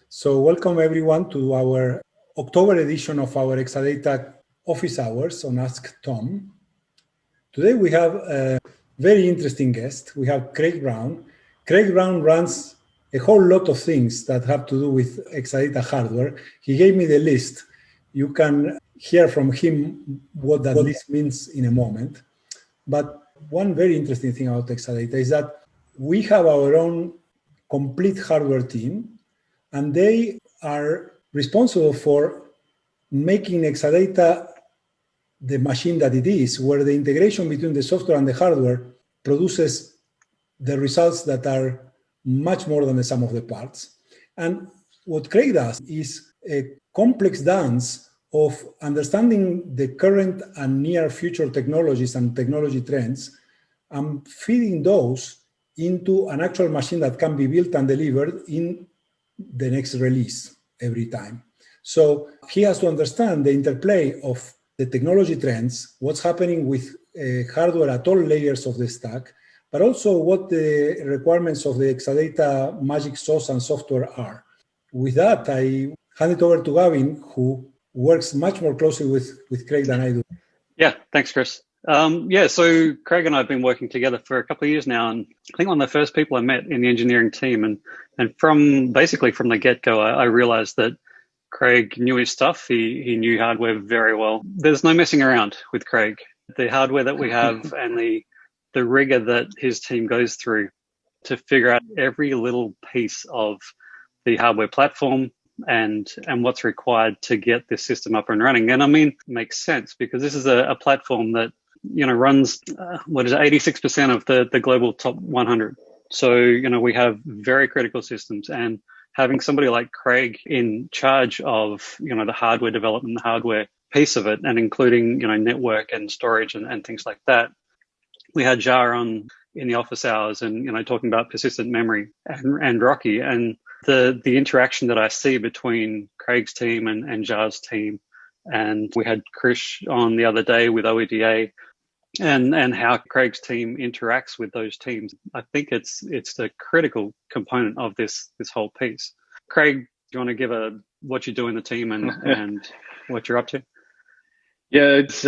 So welcome everyone to our October edition of our Exadata office hours on Ask Tom. Today we have a very interesting guest. We have Craig Brown. Craig Brown runs a whole lot of things that have to do with Exadata hardware. He gave me the list. You can hear from him what that list means in a moment. But one very interesting thing about Exadata is that we have our own complete hardware team, and they are responsible for making Exadata the machine that it is, where the integration between the software and the hardware produces the results that are much more than the sum of the parts. And what Craig does is a complex dance of understanding the current and near future technologies and technology trends and feeding those into an actual machine that can be built and delivered in the next release every time. So he has to understand the interplay of the technology trends, what's happening with hardware at all layers of the stack, but also what the requirements of the Exadata magic sauce and software are. With that, I hand it over to Gavin, who works much more closely with Craig than I do. Yeah, thanks, Chris. So Craig and I have been working together for a couple of years now, and I think one of the first people I met in the engineering team, and from the get-go, I realized that Craig knew his stuff. He knew hardware very well. There's no messing around with Craig. The hardware that we have and the rigor that his team goes through to figure out every little piece of the hardware platform and what's required to get this system up and running. And I mean, it makes sense because this is a platform that, runs, 86% of the global top 100. So, we have very critical systems, and having somebody like Craig in charge of, the hardware development, the hardware piece of it, and including, network and storage and things like that. We had Jar on in the office hours and, talking about persistent memory and RoCE, and the interaction that I see between Craig's team and Jar's team. And we had Krish on the other day with OEDA and how Craig's team interacts with those teams. I think it's the critical component of this whole piece. Craig, do you want to give what you do in the team and what you're up to? Yeah, it's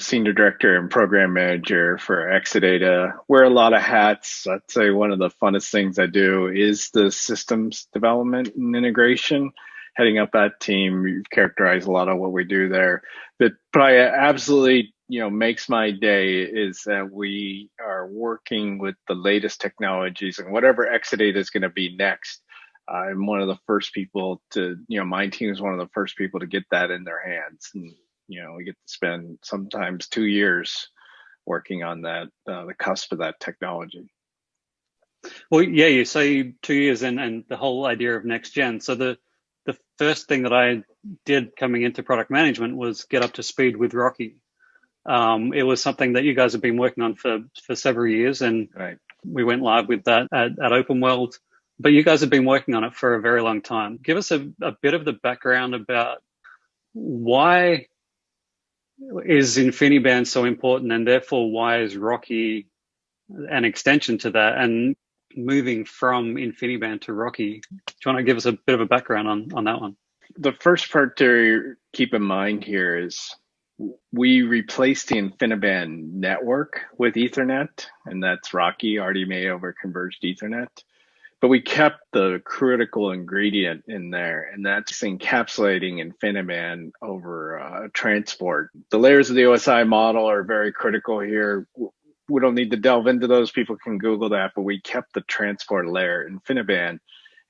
senior director and program manager for Exadata. Wear a lot of hats. I'd say one of the funnest things I do is the systems development and integration. Heading up that team, you've characterized a lot of what we do there. But probably absolutely, makes my day is that we are working with the latest technologies and whatever Exadata is going to be next. I'm one of the first people to, my team is one of the first people to get that in their hands. And, we get to spend sometimes 2 years working on that, the cusp of that technology. Well, yeah, you say 2 years and the whole idea of next gen. So the first thing that I did coming into product management was get up to speed with RoCE. It was something that you guys have been working on for several years, and right. We went live with that at Open World. But you guys have been working on it for a very long time. Give us a bit of the background about why is InfiniBand so important, and therefore why is RoCE an extension to that, and moving from InfiniBand to RoCE. Do you want to give us a bit of a background on that one? The first part to keep in mind here is we replaced the InfiniBand network with Ethernet, and that's RoCE, RDMA over Converged Ethernet. But we kept the critical ingredient in there, and that's encapsulating InfiniBand over transport. The layers of the OSI model are very critical here. We don't need to delve into those. People can Google that, but we kept the transport layer InfiniBand.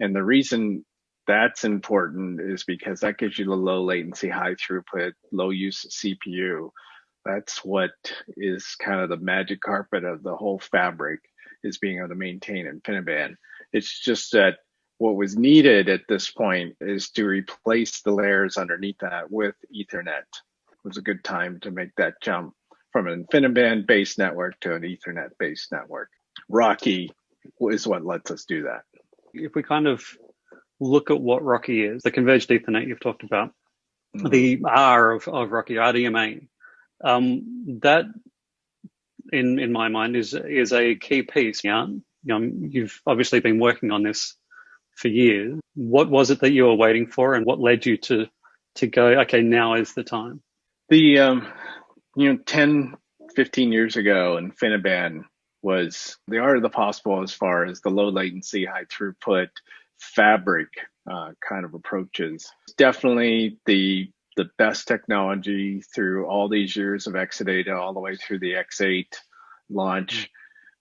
And the reason that's important is because that gives you the low latency, high throughput, low use of CPU. That's what is kind of the magic carpet of the whole fabric, is being able to maintain InfiniBand. It's just that what was needed at this point is to replace the layers underneath that with Ethernet. It was a good time to make that jump from an InfiniBand-based network to an Ethernet-based network. RoCE is what lets us do that. If we kind of look at what RoCE is, the Converged Ethernet you've talked about, the R of RoCE, RDMA, that in my mind is a key piece. Yeah, you've obviously been working on this for years. What was it that you were waiting for, and what led you to go, okay, now is the time? The 10, 15 years ago, InfiniBand was the art of the possible as far as the low latency, high throughput fabric kind of approaches. Definitely the best technology through all these years of Exadata, all the way through the X8 launch.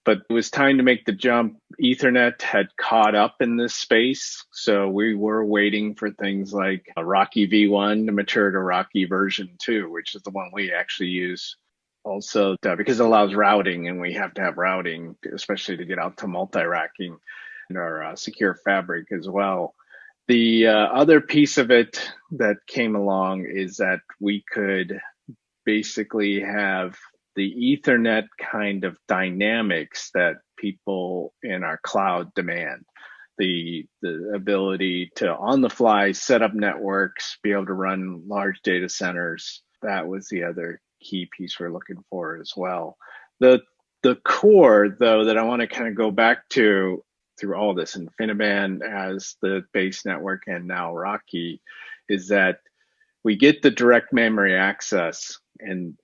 But it was time to make the jump. Ethernet had caught up in this space. So we were waiting for things like a RoCE V1 to mature to RoCE version 2, which is the one we actually use also because it allows routing, and we have to have routing, especially to get out to multi-racking in our secure fabric as well. The other piece of it that came along is that we could basically have the Ethernet kind of dynamics that people in our cloud demand. The ability to, on the fly, set up networks, be able to run large data centers. That was the other key piece we're looking for as well. The core, though, that I want to kind of go back to through all this, InfiniBand as the base network and now RoCE, is that we get the direct memory access, and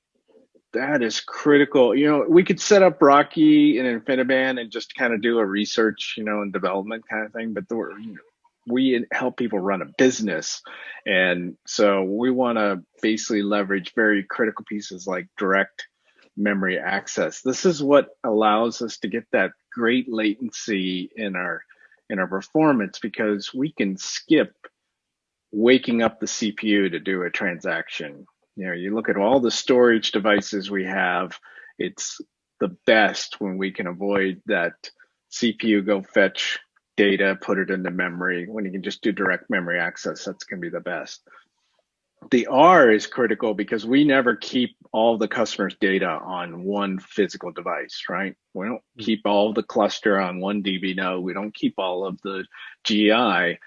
that is critical. We could set up RoCE and InfiniBand and just kind of do a research, and development kind of thing, but we help people run a business. And so we want to basically leverage very critical pieces like direct memory access. This is what allows us to get that great latency in our performance, because we can skip waking up the CPU to do a transaction. You look at all the storage devices we have, it's the best when we can avoid that CPU go fetch data, put it into memory. When you can just do direct memory access, that's going to be the best. The R is critical because we never keep all the customer's data on one physical device, right? We don't keep all the cluster on one DB node. We don't keep all of the GI,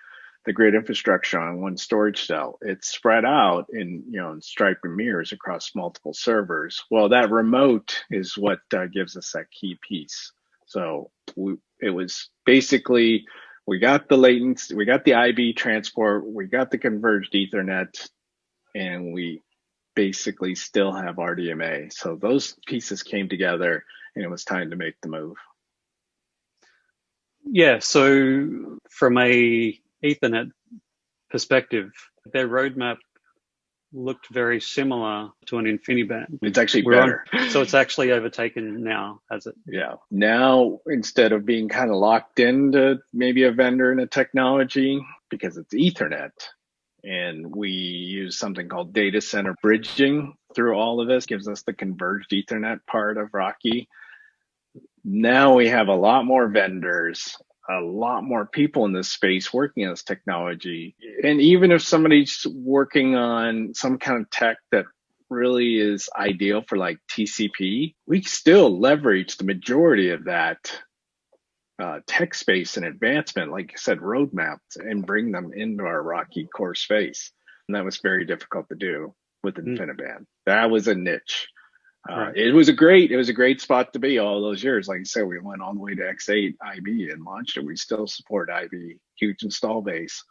the grid infrastructure, on one storage cell. It's spread out in striped mirrors across multiple servers. Well, that remote is what gives us that key piece. So it was basically, we got the latency, we got the IB transport, we got the converged Ethernet, and we basically still have RDMA. So those pieces came together, and it was time to make the move. Yeah, so from a Ethernet perspective, their roadmap looked very similar to an InfiniBand. It's actually better. So it's actually overtaken now, has it? Yeah. Now, instead of being kind of locked into maybe a vendor and a technology, because it's Ethernet, and we use something called data center bridging through all of this, gives us the converged Ethernet part of RoCE. Now we have a lot more vendors, a lot more people in this space working on this technology. And even if somebody's working on some kind of tech that really is ideal for like TCP, we still leverage the majority of that tech space and advancement, like I said, roadmaps, and bring them into our RoCE core space. And that was very difficult to do with InfiniBand. That was a niche. Right. It was a great spot to be all those years. Like I said, we went all the way to X8 IB and launched it. We still support IB, huge install base.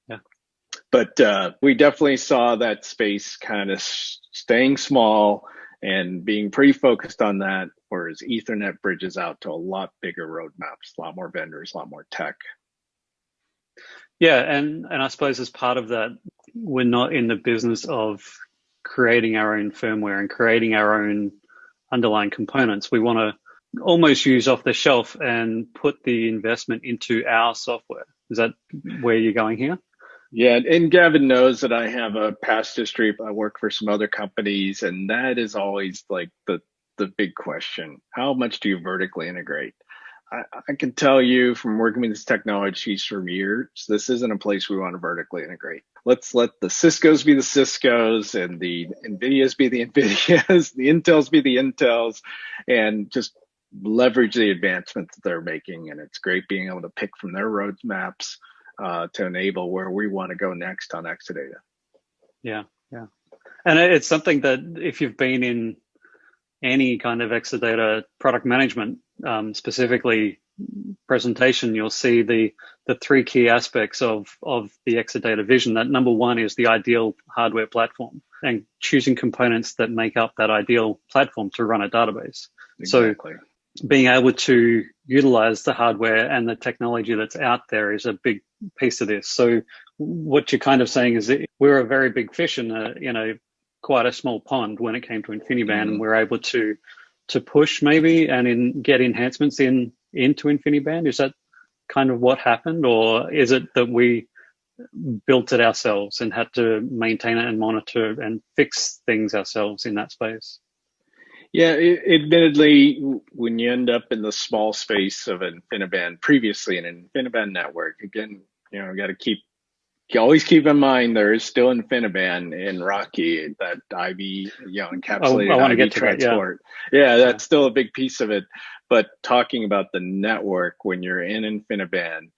Yeah. But we definitely saw that space kind of staying small and being pretty focused on that, whereas Ethernet bridges out to a lot bigger roadmaps, a lot more vendors, a lot more tech. Yeah, and I suppose as part of that, we're not in the business of creating our own firmware and creating our own underlying components. We want to almost use off the shelf and put the investment into our software. Is that where you're going here? Yeah, and Gavin knows that I have a past history. I work for some other companies, and that is always like the big question. How much do you vertically integrate? I can tell you from working with this technology for years, this isn't a place we want to vertically integrate. Let's let the Ciscos be the Ciscos and the NVIDIAs be the NVIDIAs, the Intels be the Intels, and just leverage the advancements that they're making. And it's great being able to pick from their roadmaps to enable where we want to go next on Exadata. Yeah. And it's something that if you've been in any kind of Exadata product management, specifically presentation, you'll see the three key aspects of the Exadata vision. That number one is the ideal hardware platform and choosing components that make up that ideal platform to run a database. Exactly. So being able to utilize the hardware and the technology that's out there is a big piece of this. So what you're kind of saying is that we're a very big fish in a quite a small pond when it came to InfiniBand, and we're able to push maybe and get enhancements into InfiniBand. Is that kind of what happened, or is it that we built it ourselves and had to maintain it and monitor and fix things ourselves in that space? Yeah, admittedly, when you end up in the small space of InfiniBand, previously an InfiniBand network, again, always keep in mind there is still InfiniBand in RoCE, that IV, encapsulated IV transport. Yeah, that's still a big piece of it. But talking about the network, when you're in InfiniBand,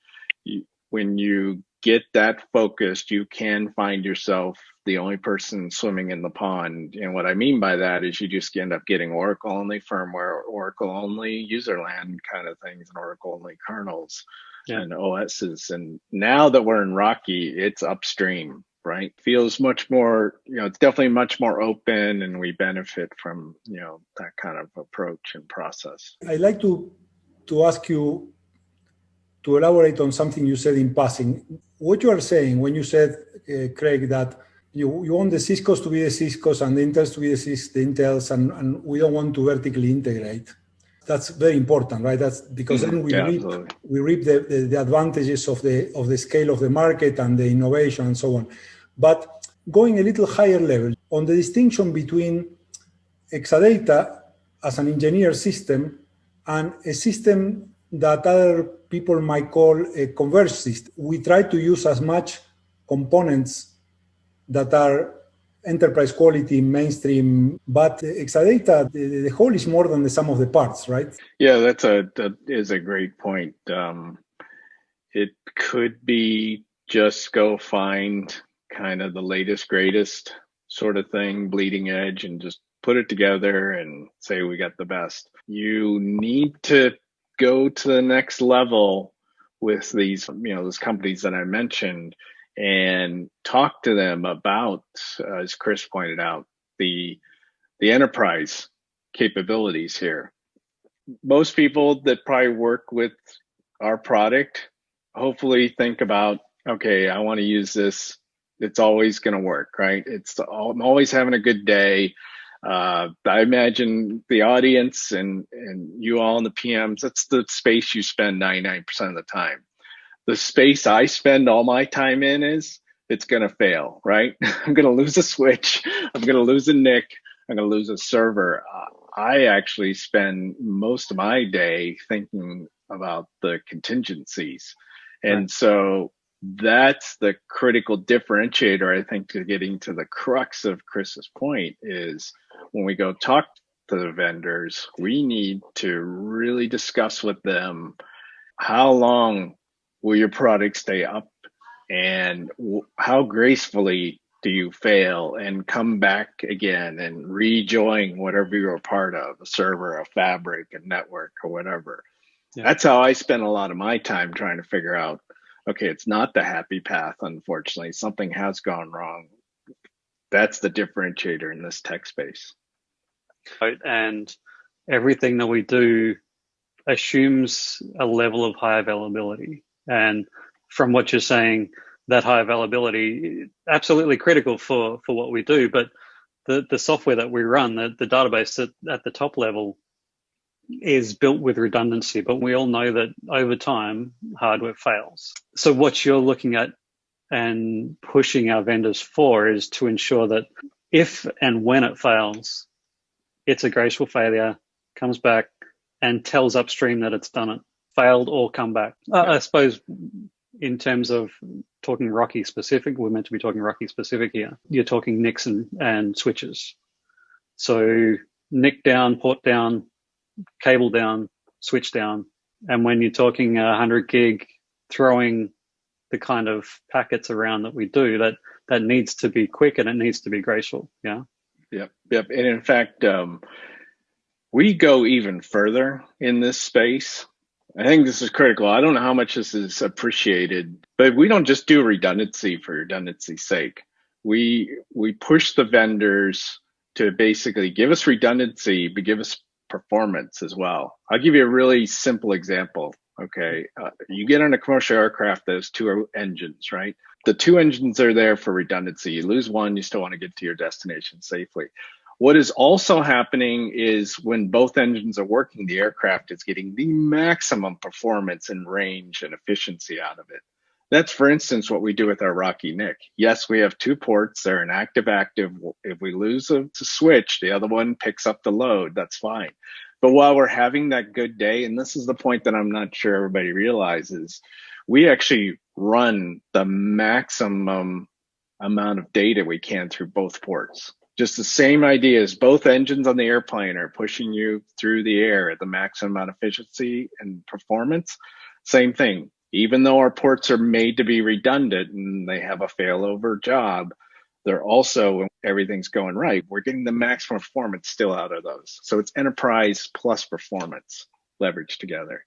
when you get that focused, you can find yourself the only person swimming in the pond. And what I mean by that is you just end up getting Oracle only firmware, Oracle only userland kind of things, and Oracle only kernels and OSs. And now that we're in RoCE, it's upstream, right? Feels much more, it's definitely much more open, and we benefit from, that kind of approach and process. I'd like to ask you to elaborate on something you said in passing. What you are saying when you said, Craig, that you want the Ciscos to be the Ciscos and the Intels to be the Intels, and we don't want to vertically integrate. That's very important, right? That's because then we reap the advantages of the scale of the market and the innovation and so on. But going a little higher level on the distinction between Exadata as an engineered system and a system that other people might call a converged system. We try to use as much components that are enterprise quality, mainstream, but Exadata, the whole is more than the sum of the parts, right? Yeah, that is a great point. It could be just go find kind of the latest, greatest sort of thing, bleeding edge, and just put it together and say we got the best. You need to go to the next level with these, those companies that I mentioned, and talk to them about, as Chris pointed out, the enterprise capabilities here. Most people that probably work with our product hopefully think about, okay, I want to use this. It's always going to work, right? I'm always having a good day. I imagine the audience and you all in the PMs, that's the space you spend 99% of the time. The space I spend all my time in it's going to fail, right? I'm going to lose a switch. I'm going to lose a NIC. I'm going to lose a server. I actually spend most of my day thinking about the contingencies. And so that's the critical differentiator, I think, to getting to the crux of Chris's point is when we go talk to the vendors, we need to really discuss with them how long will your product stay up and how gracefully do you fail and come back again and rejoin whatever you're a part of, a server, a fabric, a network, or whatever. Yeah. That's how I spend a lot of my time trying to figure out, okay, it's not the happy path, unfortunately. Something has gone wrong. That's the differentiator in this tech space. And everything that we do assumes a level of high availability. And from what you're saying, that high availability, absolutely critical for what we do. But the software that we run, the database at the top level is built with redundancy. But we all know that over time, hardware fails. So what you're looking at and pushing our vendors for is to ensure that if and when it fails, it's a graceful failure, comes back and tells upstream that it's done it, failed or come back. I suppose in terms of talking RoCE specific, we're meant to be talking RoCE specific here. You're talking NICs and switches. So NIC down, port down, cable down, switch down. And when you're talking 100 gig, throwing the kind of packets around that we do, that needs to be quick and it needs to be graceful. Yeah. Yep. And in fact, we go even further in this space. I think this is critical. I don't know how much this is appreciated, but we don't just do redundancy for redundancy's sake. We push the vendors to basically give us redundancy, but give us performance as well. I'll give you a really simple example. Okay, you get on a commercial aircraft that has two engines, right? The two engines are there for redundancy. You lose one, you still want to get to your destination safely. What is also happening is when both engines are working, the aircraft is getting the maximum performance and range and efficiency out of it. That's, for instance, what we do with our RoCE NIC. Yes, we have two ports. They're an active-active. If we lose a switch, the other one picks up the load. That's fine. But while we're having that good day, and this is the point that I'm not sure everybody realizes, we actually run the maximum amount of data we can through both ports. Just the same idea as both engines on the airplane are pushing you through the air at the maximum amount of efficiency and performance. Same thing. Even though our ports are made to be redundant and they have a failover job, they're also, when everything's going right, we're getting the maximum performance still out of those. So it's enterprise plus performance leveraged together.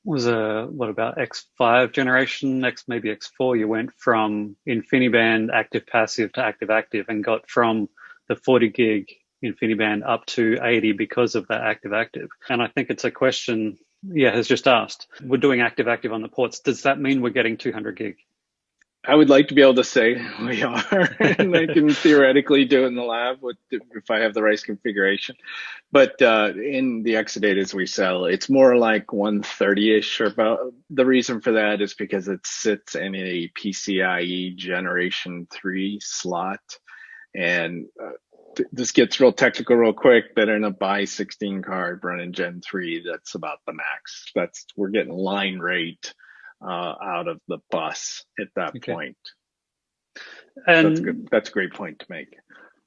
Was what about X5 generation, maybe X4, you went from InfiniBand active passive to active active and got from the 40 gig InfiniBand up to 80 because of that active active. And I think it's a question, has just asked. We're doing active active on the ports. Does that mean we're getting 200 gig? I would like to be able to say we are, and I can theoretically do it in the lab if I have the right configuration. But in the Exadatas we sell, it's more like 130-ish or about. The reason for that is because it sits in a PCIe Generation 3 slot. And this gets real technical real quick, but in a BY 16 card running Gen 3, that's about the max. We're getting line rate out of the bus at that point. And that's a great point to make.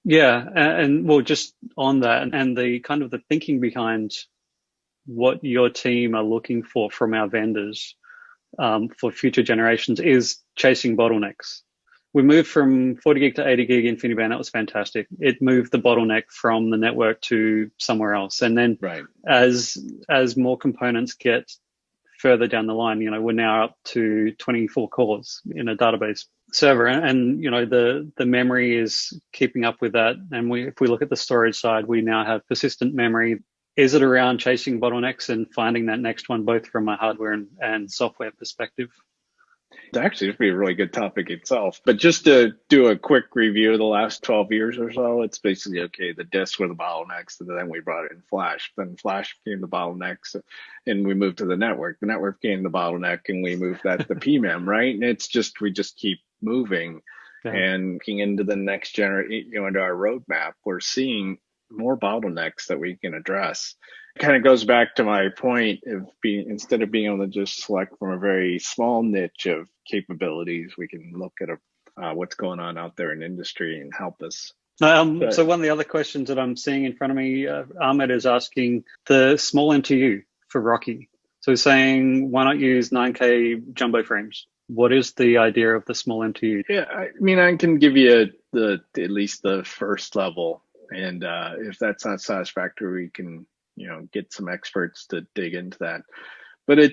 Yeah, and well, just on that, and the kind of the thinking behind what your team are looking for from our vendors for future generations is chasing bottlenecks. We moved from 40 gig to 80 gig InfiniBand. That was fantastic. It moved the bottleneck from the network to somewhere else. And then as more components get further down the line, we're now up to 24 cores in a database server, and the memory is keeping up with that. And if we look at the storage side, we now have persistent memory. Is it around chasing bottlenecks and finding that next one, both from a hardware and software perspective? Actually, it'd be a really good topic itself. But just to do a quick review of the last 12 years or so, it's basically, the disks were the bottlenecks, and then we brought it in Flash. Then Flash became the bottlenecks, and we moved to the network. The network became the bottleneck, and we moved that to PMEM, right? And we just keep moving. And looking into the next generation, into our roadmap, we're seeing more bottlenecks that we can address. It kind of goes back to my point of instead of being able to just select from a very small niche of capabilities, we can look at what's going on out there in industry and help us. So one of the other questions that I'm seeing in front of me, Ahmed is asking the small MTU for RoCE. So he's saying, why not use 9K jumbo frames? What is the idea of the small MTU? Yeah, I can give you at least the first level. And if that's not satisfactory, we can, get some experts to dig into that. But it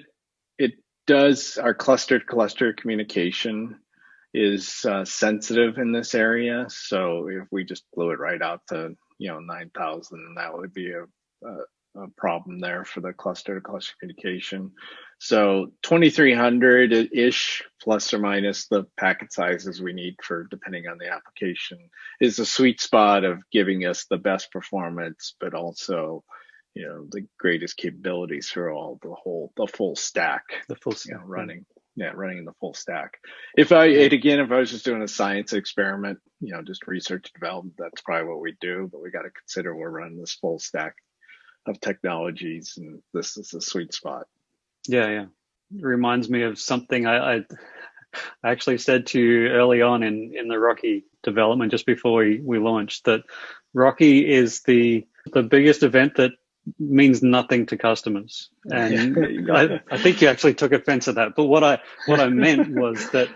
does, our cluster-to-cluster communication is sensitive in this area. So if we just blew it right out to, 9,000, that would be a problem there for the cluster-to-cluster communication. So 2,300-ish plus or minus the packet sizes we need for depending on the application is a sweet spot of giving us the best performance, but also, the greatest capabilities for the full stack. The full stack. Running the full stack. If I was just doing a science experiment, just research and development, that's probably what we do, but we got to consider we're running this full stack of technologies, and this is a sweet spot. Yeah. It reminds me of something I actually said to you early on in the RoCE development, just before we launched, that RoCE is the biggest event that means nothing to customers. And I think you actually took offense at that. But what I meant was that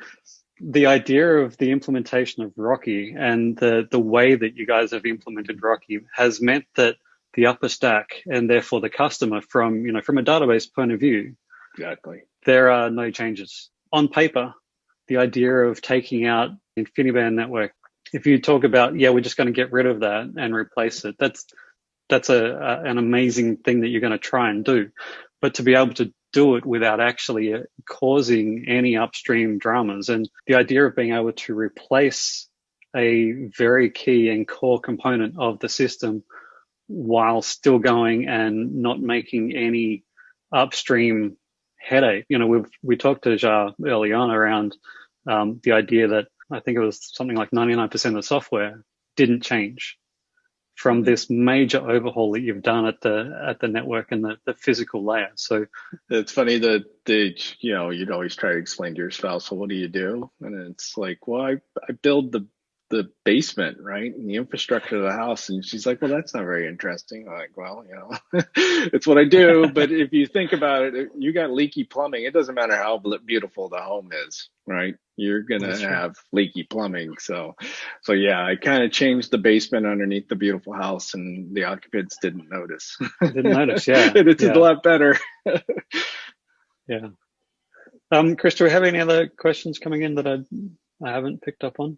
the idea of the implementation of RoCE and the way that you guys have implemented RoCE has meant that the upper stack and therefore the customer from a database point of view, Exactly. there are no changes. On paper, the idea of taking out InfiniBand network, if you talk about, we're just going to get rid of that and replace it, that's an amazing thing that you're going to try and do. But to be able to do it without actually causing any upstream dramas, and the idea of being able to replace a very key and core component of the system while still going and not making any upstream headache. We talked to Ja early on around the idea that I think it was something like 99% of the software didn't change from this major overhaul that you've done at the network and the physical layer. So it's funny that you'd always try to explain to your spouse, well, what do you do? And it's like, well, I build the basement, right? And the infrastructure of the house. And she's like, well, that's not very interesting. I'm like, well, it's what I do. But if you think about it, you got leaky plumbing. It doesn't matter how beautiful the home is, right? You're going to have leaky plumbing. So yeah, I kind of changed the basement underneath the beautiful house and the occupants didn't notice. Didn't notice, yeah. And it's a lot better. Yeah. Chris, do we have any other questions coming in that I haven't picked up on?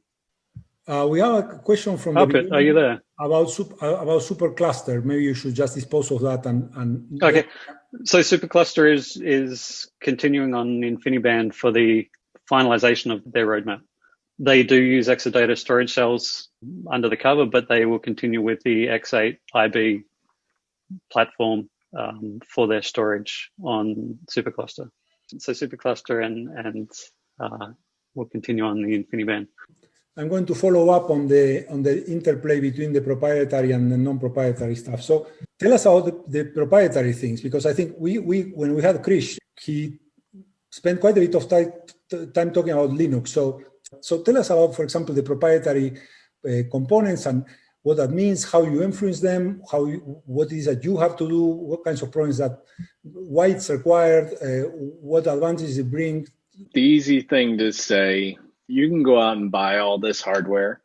We have a question from the beginning. Are you there? About supercluster. Maybe you should just dispose of that and okay. So supercluster is continuing on InfiniBand for the finalization of their roadmap. They do use Exadata storage cells under the cover, but they will continue with the X8 IB platform for their storage on supercluster. So supercluster and will continue on the InfiniBand. I'm going to follow up on the interplay between the proprietary and the non-proprietary stuff. So tell us about the proprietary things, because I think we when we had Krish, he spent quite a bit of time talking about Linux. So tell us about, for example, the proprietary components and what that means, how you influence them, what is that you have to do, what kinds of problems why it's required, what advantages it brings. The easy thing to say, you can go out and buy all this hardware,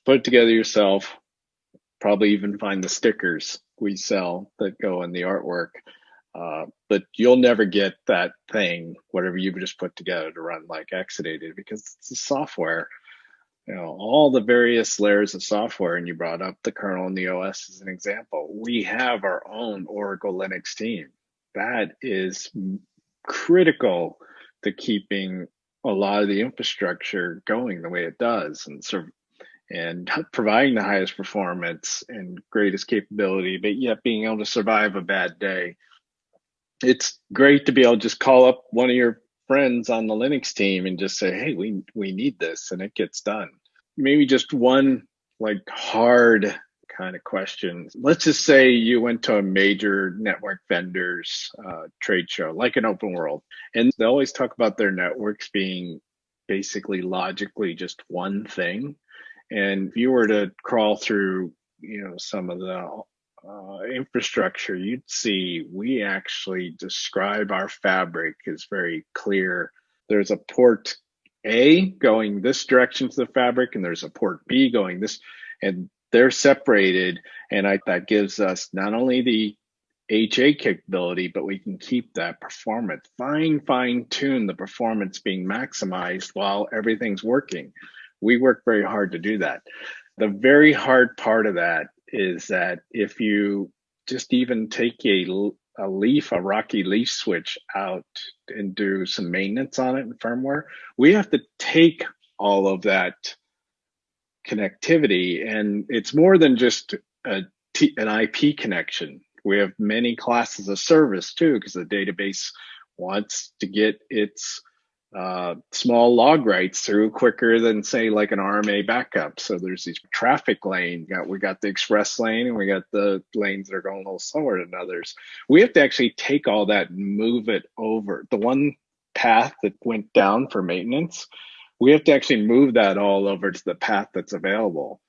put it together yourself, probably even find the stickers we sell that go in the artwork. But you'll never get that thing, whatever you just put together, to run like Exadata, because it's the software. All the various layers of software, and you brought up the kernel and the OS as an example. We have our own Oracle Linux team. That is critical to keeping a lot of the infrastructure going the way it does, and providing the highest performance and greatest capability, but yet being able to survive a bad day. It's great to be able to just call up one of your friends on the Linux team and just say, hey, we need this, and it gets done. Maybe just one hard kind of question. Let's just say you went to a major network vendor's trade show, like an Open World, and they always talk about their networks being basically logically just one thing. And if you were to crawl through, some of the infrastructure, you'd see we actually describe our fabric as very clear. There's a port A going this direction to the fabric, and there's a port B going this, and they're separated. And that gives us not only the HA capability, but we can keep that performance, fine tune the performance being maximized while everything's working. We work very hard to do that. The very hard part of that is that if you just even take a Rocky leaf switch out and do some maintenance on it in firmware, we have to take all of that connectivity, and it's more than just an IP connection. We have many classes of service too, because the database wants to get its small log writes through quicker than, say, like an RMA backup. So there's these traffic lanes. We got the express lane, and we got the lanes that are going a little slower than others. We have to actually take all that and move it over. The one path that went down for maintenance, we have to actually move that all over to the path that's available.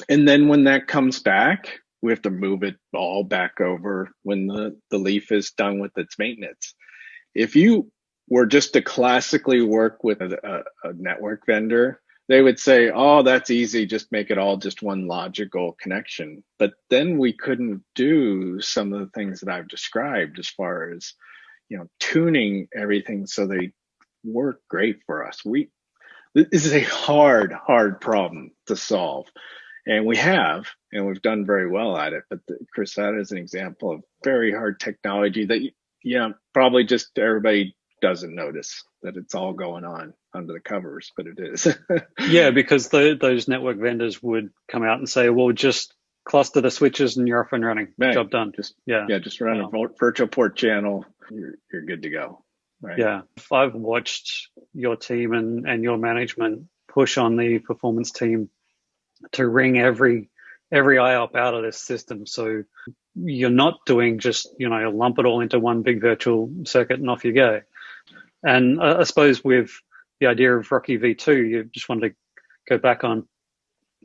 And then when that comes back, we have to move it all back over when the leaf is done with its maintenance. If you were just to classically work with a network vendor, they would say, oh, that's easy, just make it all just one logical connection. But then we couldn't do some of the things that I've described as far as, tuning everything so they work great for us. This is a hard problem to solve. And we've done very well at it. But Chris, that is an example of very hard technology that, probably just everybody doesn't notice that it's all going on under the covers, but it is. Yeah, because those network vendors would come out and say, well, just cluster the switches and you're off and running. Right. Job done. Just run a virtual port channel. You're good to go. Right. Yeah. I've watched your team and your management push on the performance team to wring every IOP out of this system. So you're not doing just, lump it all into one big virtual circuit and off you go. And I suppose with the idea of RoCE V2, you just wanted to go back on.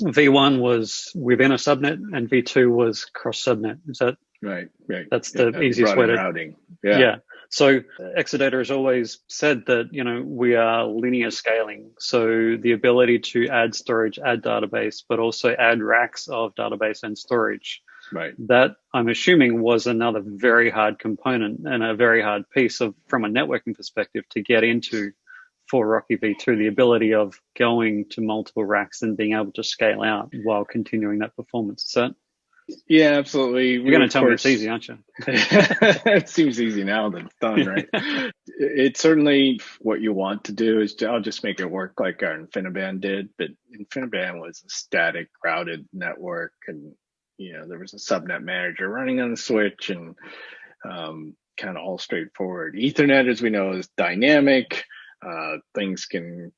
V1 was within a subnet and V2 was cross subnet. Is that right? That's the easiest way to routing. Yeah. So Exadata has always said that, we are linear scaling. So the ability to add storage, add database, but also add racks of database and storage. Right. That, I'm assuming, was another very hard component and a very hard piece from a networking perspective to get into for RoCE V2, the ability of going to multiple racks and being able to scale out while continuing that performance. Is that? Yeah, absolutely. You're going to tell me it's easy, aren't you? It seems easy now that it's done, right? It's certainly what you want to do is I'll just make it work like our InfiniBand did, but InfiniBand was a static routed network, and there was a subnet manager running on the switch, and kind of all straightforward. Ethernet, as we know, is dynamic. Things can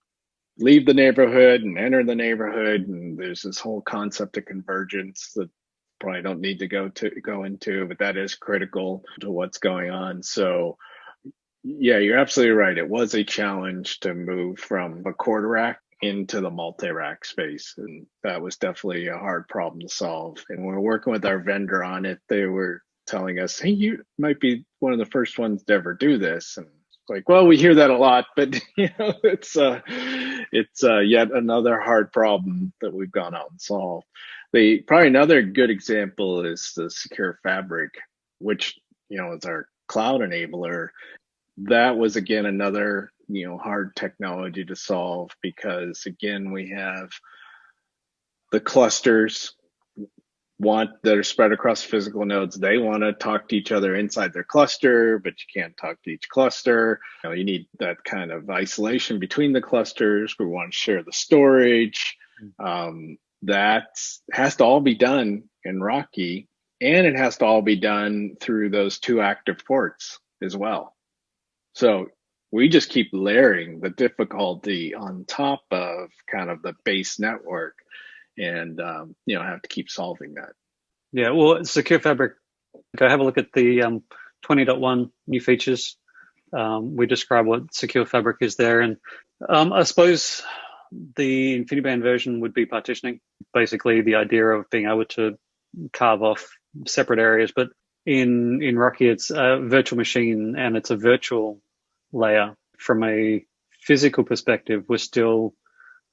leave the neighborhood and enter the neighborhood, and there's this whole concept of convergence that probably don't need to go into, but that is critical to what's going on. So yeah, you're absolutely right. It was a challenge to move from a quarter rack into the multi-rack space, and that was definitely a hard problem to solve. And when we're working with our vendor on it, they were telling us, hey, you might be one of the first ones to ever do this. And like, well, we hear that a lot, but it's yet another hard problem that we've gone out and solved. Probably another good example is the Secure Fabric, which is our cloud enabler. That was again another hard technology to solve, because again we have the clusters that are spread across physical nodes. They want to talk to each other inside their cluster, but you can't talk to each cluster. You need that kind of isolation between the clusters. We want to share the storage. That has to all be done in RoCE, and it has to all be done through those two active ports as well. So we just keep layering the difficulty on top of kind of the base network, and have to keep solving that. Yeah, well, Secure Fabric, go have a look at the 20.1 new features. We describe what Secure Fabric is there, and I suppose the InfiniBand version would be partitioning, basically the idea of being able to carve off separate areas. But in RoCE, it's a virtual machine and it's a virtual layer. From a physical perspective, we're still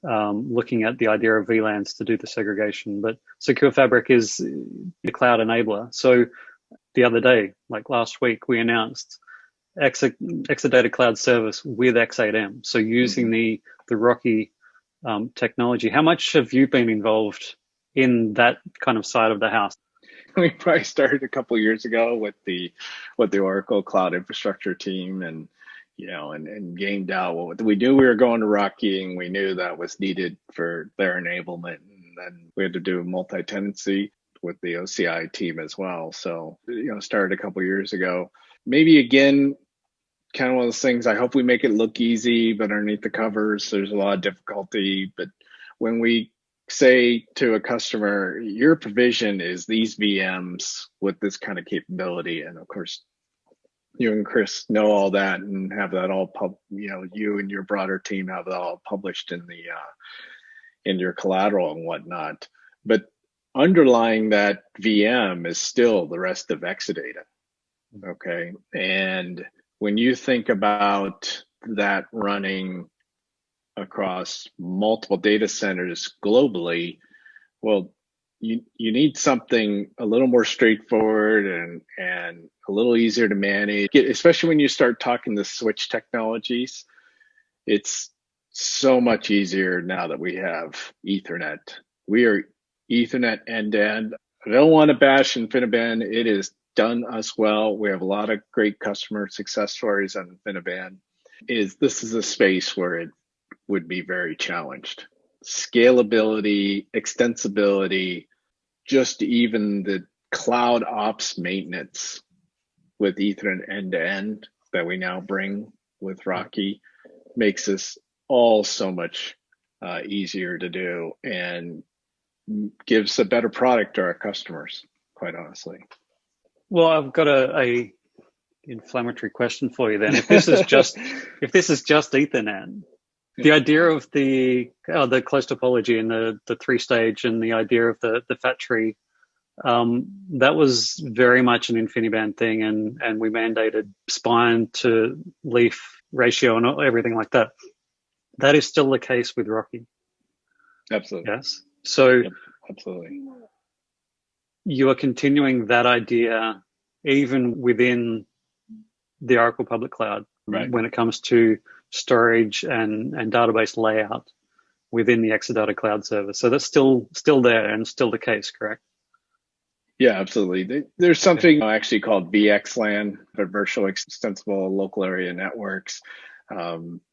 looking at the idea of VLANs to do the segregation. But Secure Fabric is the cloud enabler. So the other day, like last week, we announced Exadata Cloud Service with X8M. So using the RoCE technology. How much have you been involved in that kind of side of the house? We probably started a couple of years ago with the Oracle Cloud Infrastructure team, and and gamed out what we knew we were going to RoCE, and we knew that was needed for their enablement, and then we had to do multi-tenancy with the OCI team as well. So started a couple of years ago. Maybe again, kind of one of those things. I hope we make it look easy, but underneath the covers, there's a lot of difficulty. But when we say to a customer, your provision is these VMs with this kind of capability, and of course, you and Chris know all that and have that all you and your broader team have that all published in your collateral and whatnot. But underlying that VM is still the rest of Exadata. Okay, and when you think about that running across multiple data centers globally, well, you need something a little more straightforward and a little easier to manage, especially when you start talking the switch technologies. It's so much easier now that we have Ethernet. We are Ethernet end-to-end. I don't want to bash InfiniBand. It has done us well. We have a lot of great customer success stories on InfiniBand. This is a space where it would be very challenged. Scalability, extensibility, just even the cloud ops maintenance with Ethernet end-to-end that we now bring with RoCE makes this all so much easier to do and gives a better product to our customers, quite honestly. Well, I've got a inflammatory question for you then. If this is just Ethernet, the idea of the close topology and the three-stage and the idea of the fat tree, that was very much an InfiniBand thing, and we mandated spine to leaf ratio and everything like that. That is still the case with RoCE. Absolutely. Yes. So yep, absolutely. You are continuing that idea even within the Oracle public cloud, right, when it comes to storage and database layout within the Exadata cloud server. So that's still there and still the case, correct? Yeah, absolutely. There's something actually called VXLAN, but Virtual Extensible Local Area Networks.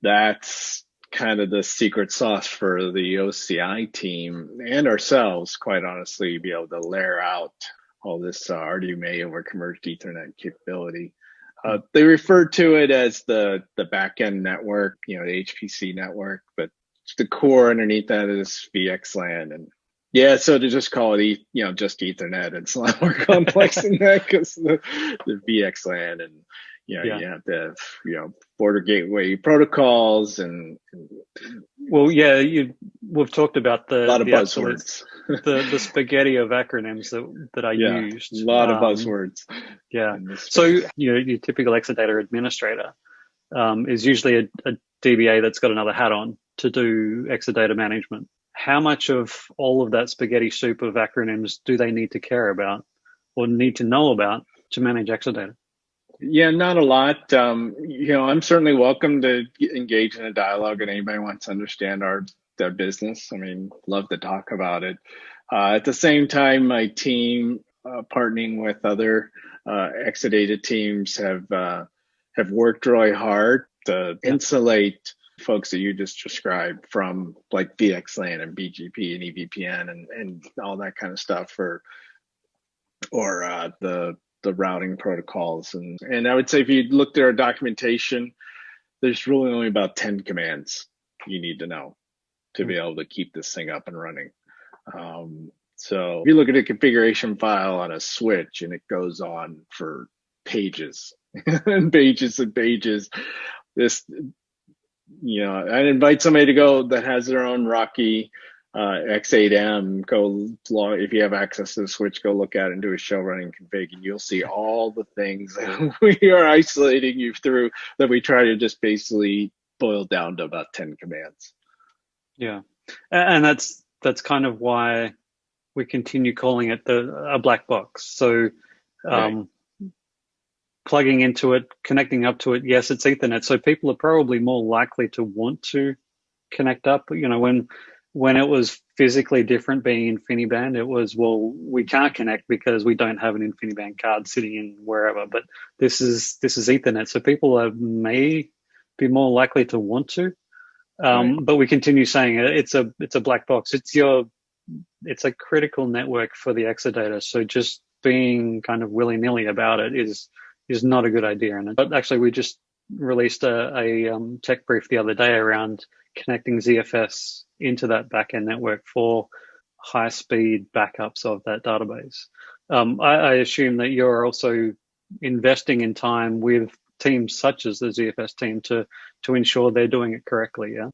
That's kind of the secret sauce for the OCI team and ourselves, quite honestly, to be able to layer out all this RDMA over Converged Ethernet capability. They refer to it as the backend network, the HPC network, but the core underneath that is VXLAN. And yeah, so to just call it, just Ethernet, it's a lot more complex than that because the VXLAN and, you have to have, border gateway protocols and well, yeah, we've talked about a lot of buzzwords, the spaghetti of acronyms that I used. A lot of buzzwords. Yeah. So, your typical Exadata administrator is usually a DBA that's got another hat on to do Exadata management. How much of all of that spaghetti soup of acronyms do they need to care about or need to know about to manage Exadata? Yeah, not a lot. I'm certainly welcome to engage in a dialogue, and anybody wants to understand their business. I mean, love to talk about it. At the same time, my team, partnering with other Exadata teams, have worked really hard to insulate folks that you just described from like VXLAN and BGP and EVPN and all that kind of stuff, or the routing protocols. And I would say if you looked at our documentation, there's really only about 10 commands you need to know to be able to keep this thing up and running. So if you look at a configuration file on a switch and it goes on for pages and pages and pages, I'd invite somebody to go that has their own RoCE X8M, go log, if you have access to the switch, go look at it and do a show running config, and you'll see all the things that we are isolating you through that we try to just basically boil down to about 10 commands. Yeah. And that's kind of why we continue calling it a black box. So plugging into it, connecting up to it, yes, it's Ethernet. So people are probably more likely to want to connect up. When it was physically different being InfiniBand, it was, well, we can't connect because we don't have an InfiniBand card sitting in wherever. But this is Ethernet, so people may be more likely to want to. But we continue saying it's a black box. It's a critical network for the Exadata. So just being kind of willy-nilly about it is not a good idea. But actually, we just released a tech brief the other day around connecting ZFS into that backend network for high-speed backups of that database. I assume that you're also investing in time with teams such as the ZFS team to ensure they're doing it correctly, yeah?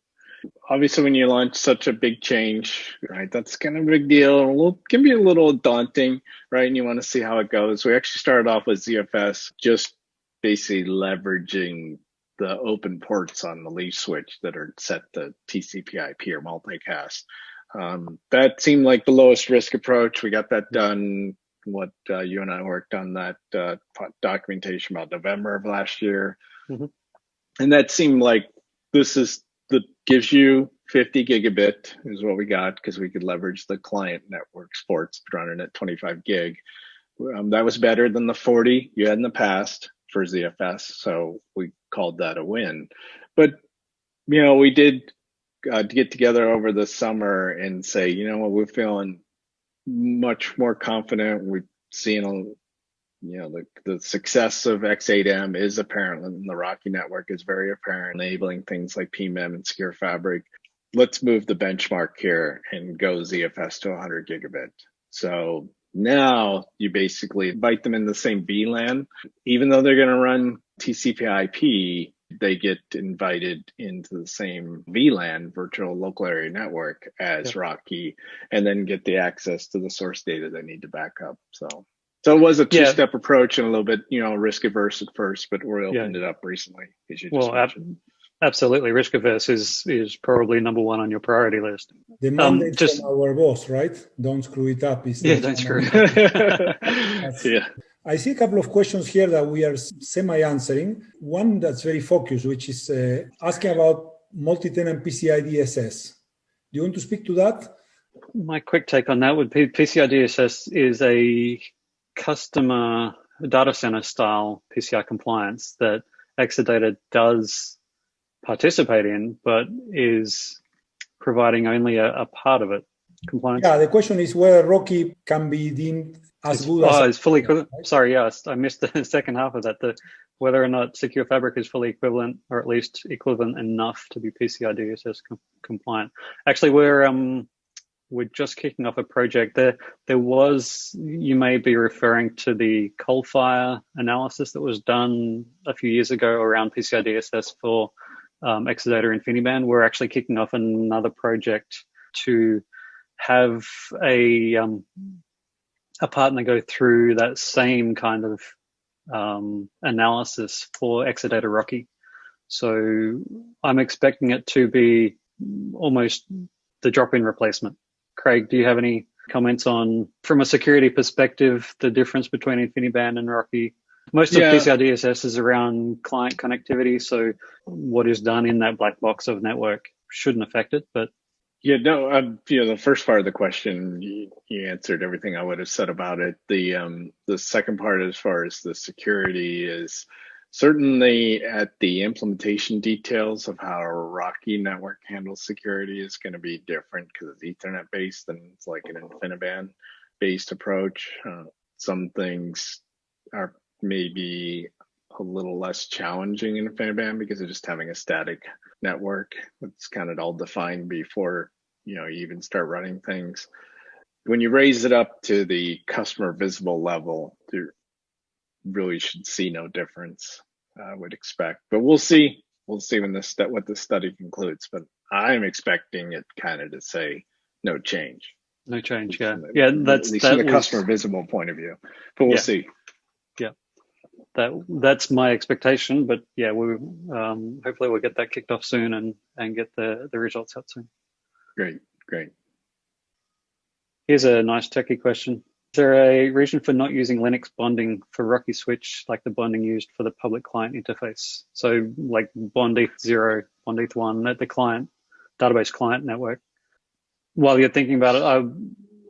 Obviously, when you launch such a big change, right, that's kind of a big deal. It can be a little daunting, right? And you want to see how it goes. We actually started off with ZFS, just basically leveraging the open ports on the leaf switch that are set to TCP/IP or multicast. That seemed like the lowest risk approach. We got that done. You and I worked on that documentation about November of last year. Mm-hmm. And that seemed like gives you 50 gigabit is what we got, because we could leverage the client network ports running at 25 gig. That was better than the 40 you had in the past for ZFS. So we called that a win. But, we did get together over the summer and say, we're feeling much more confident. We've seen, the success of X8M is apparent, and the RoCE network is very apparent, enabling things like PMEM and Secure Fabric. Let's move the benchmark here and go ZFS to 100 gigabit. So now you basically invite them in the same VLAN. Even though they're going to run TCP/IP, they get invited into the same VLAN, virtual local area network, as RoCE, and then get the access to the source data they need to back up. So it was a two-step approach and a little bit, risk averse at first, but we opened it up recently, as you just mentioned. Absolutely. Risk averse is probably number one on your priority list. The mandate from our boss, right? Don't screw it up. Don't screw it up. I see a couple of questions here that we are semi-answering. One that's very focused, which is asking about multi-tenant PCI DSS. Do you want to speak to that? My quick take on that would be PCI DSS is a customer data center style PCI compliance that Exadata does participate in, but is providing only a part of it. Compliance. Yeah, the question is whether RoCE can be deemed as good as... it's fully equivalent. Right? Sorry, yes, I missed the second half of that. Whether or not Secure Fabric is fully equivalent, or at least equivalent enough to be PCI DSS compliant. Actually, we're just kicking off a project. There was, you may be referring to the coal-fire analysis that was done a few years ago around PCI DSS for Exadata InfiniBand. We're actually kicking off another project to have a partner go through that same kind of analysis for Exadata RoCE. So I'm expecting it to be almost the drop-in replacement. Craig, do you have any comments on, from a security perspective, the difference between InfiniBand and RoCE? Most of PCI DSS is around client connectivity, so what is done in that black box of network shouldn't affect it. But the first part of the question, you answered everything I would have said about it. The second part, as far as the security, is certainly at the implementation details of how a RoCE network handles security is going to be different because it's Ethernet based and it's like an InfiniBand based approach. Some things are maybe a little less challenging in InfiniBand because of just having a static network. It's kind of all defined before you even start running things. When you raise it up to the customer visible level, you really should see no difference, I would expect. But we'll see. We'll see what the study concludes. But I'm expecting it kind of to say no change. No change, yeah. That's from the customer visible point of view. But we'll see. Yeah. That's my expectation, but we hopefully we'll get that kicked off soon and get the results out soon. Great. Here's a nice techie question. Is there a reason for not using Linux bonding for RoCE switch like the bonding used for the public client interface? So like bond ETH0, bond ETH1 at the client, database client network. While you're thinking about it,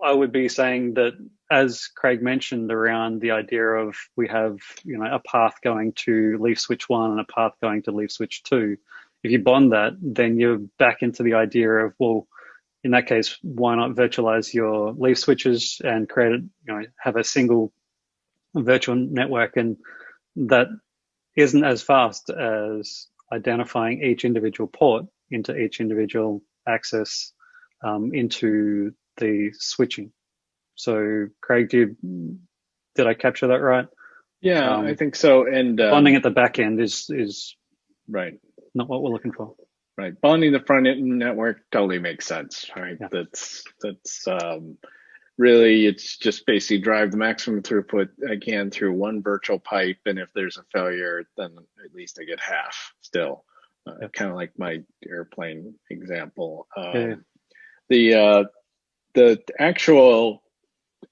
I would be saying that, as Craig mentioned, around the idea of we have, a path going to leaf switch 1 and a path going to leaf switch 2. If you bond that, then you're back into the idea of, well, in that case, why not virtualize your leaf switches and create have a single virtual network? And that isn't as fast as identifying each individual port into each individual access into the switching. So, Craig, did I capture that right? Yeah, I think so. And bonding at the back end is right, not what we're looking for. Right, bonding the front end network totally makes sense. Right, that's really it's just basically drive the maximum throughput I can through one virtual pipe. And if there's a failure, then at least I get half still. Kind of like my airplane example. The actual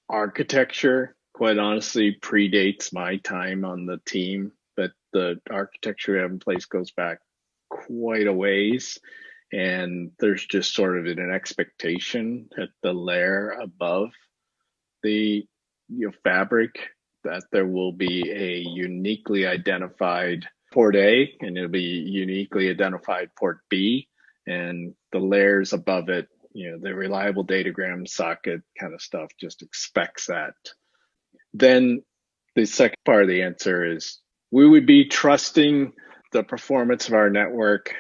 architecture, quite honestly, predates my time on the team, but the architecture we have in place goes back quite a ways. And there's just sort of an expectation at the layer above the fabric that there will be a uniquely identified port A and it'll be uniquely identified port B, and the layers above it, the reliable datagram socket kind of stuff just expects that. Then the second part of the answer is we would be trusting the performance of our network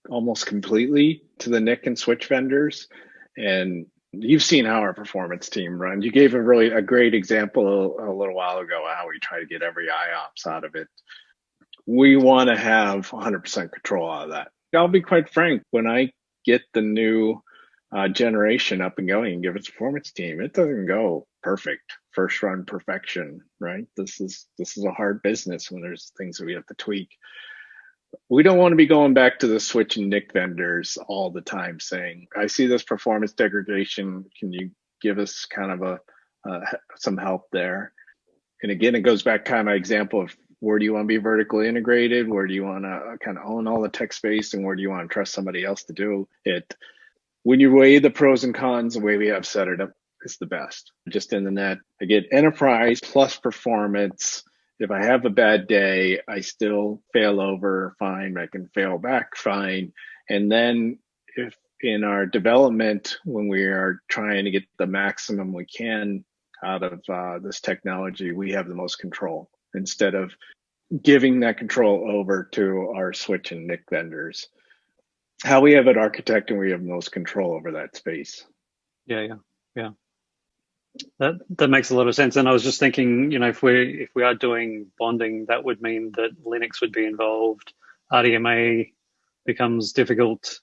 almost completely to the NIC and switch vendors. And you've seen how our performance team runs. You gave a great example a little while ago how we try to get every IOPS out of it. We want to have 100% control out of that. I'll be quite frank, when I get the new generation up and going and give its performance team, it doesn't go perfect, first run perfection, right? This is a hard business when there's things that we have to tweak. We don't want to be going back to the switch and NIC vendors all the time saying, I see this performance degradation. Can you give us kind of some help there? And again, it goes back kind of my example of where do you want to be vertically integrated? Where do you want to kind of own all the tech space? And where do you want to trust somebody else to do it? When you weigh the pros and cons, the way we have set it up is the best. Just in the net, I get enterprise plus performance. If I have a bad day, I still fail over, fine. I can fail back, fine. And then if in our development, when we are trying to get the maximum we can out of this technology, we have the most control instead of giving that control over to our switch and NIC vendors. How we have it architected, we have the most control over that space. Yeah. That makes a lot of sense. And I was just thinking, if we are doing bonding, that would mean that Linux would be involved, RDMA becomes difficult,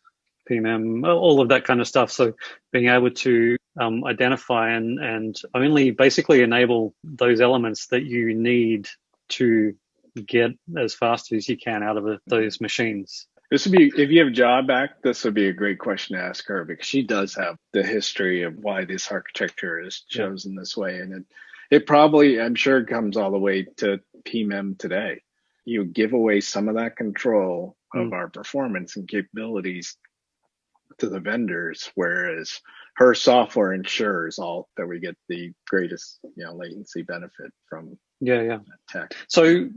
PMM, all of that kind of stuff. So being able to identify and only basically enable those elements that you need to get as fast as you can out of those machines. This would be, if you have Job back, this would be a great question to ask her because she does have the history of why this architecture is chosen this way. And it probably, I'm sure it comes all the way to PMM today. You give away some of that control of our performance and capabilities to the vendors, whereas her software ensures all that we get the greatest, latency benefit from tech. So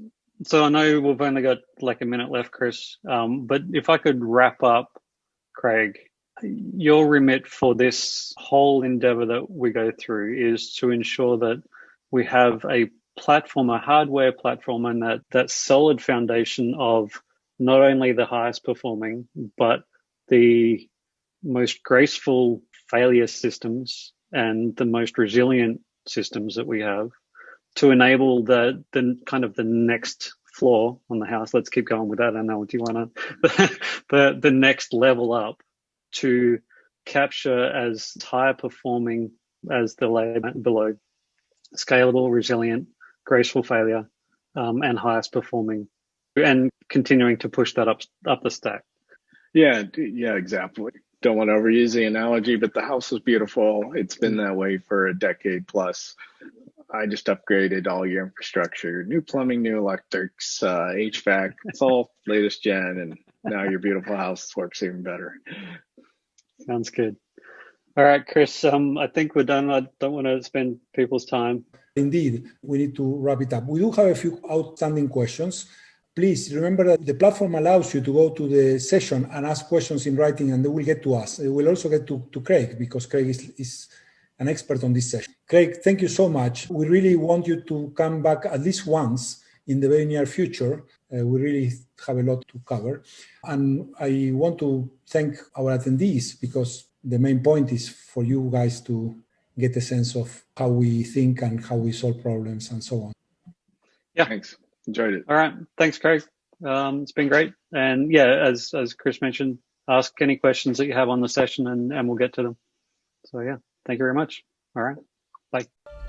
I know we've only got like a minute left, Chris, but if I could wrap up, Craig, your remit for this whole endeavor that we go through is to ensure that we have a platform, a hardware platform, and that solid foundation of not only the highest performing, but the most graceful failure systems and the most resilient systems that we have to enable the kind of the next floor on the house. Let's keep going with that analogy. Why not? the next level up to capture as higher performing as the layer below, scalable, resilient, graceful failure, and highest performing, and continuing to push that up the stack. Yeah, exactly. Don't want to overuse the analogy, but the house is beautiful. It's been that way for a decade plus. I just upgraded all your infrastructure, new plumbing, new electrics, HVAC. It's all latest gen, and now your beautiful house works even better. Sounds good. All right, Chris, I think we're done. I don't want to spend people's time. Indeed, we need to wrap it up. We do have a few outstanding questions. Please remember that the platform allows you to go to the session and ask questions in writing, and they will get to us. They will also get to Craig, because Craig is an expert on this session. Craig, thank you so much. We really want you to come back at least once in the very near future. We really have a lot to cover. And I want to thank our attendees, because the main point is for you guys to get a sense of how we think and how we solve problems and so on. Yeah. Thanks. Enjoyed it. All right. Thanks, Craig. It's been great. And yeah, as Chris mentioned, ask any questions that you have on the session and we'll get to them. So yeah, thank you very much. All right. Bye.